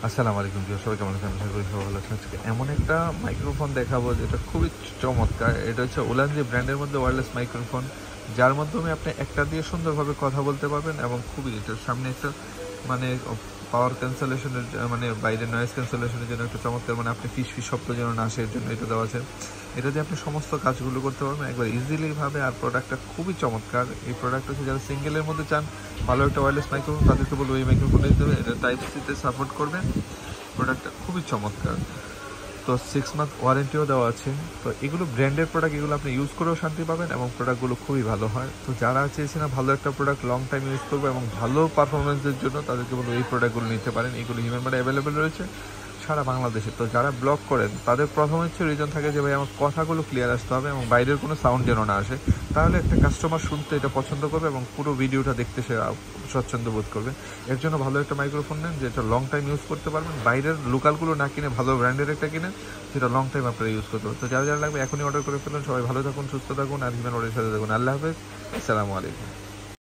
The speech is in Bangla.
আসসালামু আলাইকুম প্রিয় সবাই, কেমন আছেন? আশা করি সবাই ভালো আছেন। আজকে এমন একটা মাইক্রোফোন দেখাবো যেটা খুবই চমৎকার। এটা হচ্ছে ওলানজি ব্র্যান্ডের মধ্যে ওয়্যারলেস মাইক্রোফোন, যার মাধ্যমে আপনি একটা দিয়ে সুন্দরভাবে কথা বলতে পারবেন এবং খুবই এটার সামনে একটা মানে পাওয়ার ক্যান্সেলেশনের মানে বাইরে নয়েজ ক্যান্সেলেশনের জন্য একটা চমৎকার, মানে আপনি ফিস ফিস শব্দ যেন না আসে এর জন্য এটা দেওয়া আছে। এটা দিয়ে আপনি সমস্ত কাজগুলো করতে পারবেন একবার ইজিলি ভাবে। আর প্রোডাক্টটা খুবই চমৎকার। এই প্রোডাক্ট হচ্ছে যারা সিঙ্গেলের মধ্যে চান ভালো একটা ওয়্যারলেস মাইক্রোফোন, তাদেরকে বলবো এই মাইক্রোফোনটা দিতে হবে। এটা টাইপ সিতে সাপোর্ট করবে। প্রোডাক্টটা খুবই চমৎকার। তো 6 মান্থ ওয়ারেন্টিও দেওয়া আছে। তো এগুলো ব্র্যান্ডের প্রোডাক্ট, এগুলো আপনি ইউজ করেও শান্তি পাবেন এবং প্রোডাক্টগুলো খুবই ভালো হয়। তো যারা চেয়েছেন না ভালো একটা প্রোডাক্ট লং টাইম ইউজ করবো এবং ভালো পারফরমেন্সের জন্য, তাদেরকে বলবো এই প্রোডাক্টগুলো নিতে পারেন। এগুলো হিউম্যান বাডি অ্যাভেলেবেল রয়েছে সারা বাংলাদেশে। তো যারা ব্লগ করেন তাদের প্রথম হচ্ছে রিজন থাকে যে ভাই আমার কথাগুলো ক্লিয়ার আসতে হবে এবং বাইরের কোনো সাউন্ড যেন না আসে। তাহলে একটা কাস্টমার শুনতে এটা পছন্দ করবে এবং পুরো ভিডিওটা দেখতে সে স্বচ্ছন্দ বোধ করবে। এর জন্য ভালো একটা মাইক্রোফোন নেন যেটা লং টাইম ইউজ করতে পারবেন। বাইরের লোকালগুলো না কিনে ভালো ব্র্যান্ডের একটা কিনে যেটা লং টাইম আপনারা ইউজ করতে পারবেন। তো যারা যারা লাগবে এখনই অর্ডার করে ফেলুন। সবাই ভালো থাকুন, সুস্থ থাকুন আর হিউম্যান বাডির সাথে থাকুন। আল্লাহ হাফেজ, আসসালামু আলাইকুম।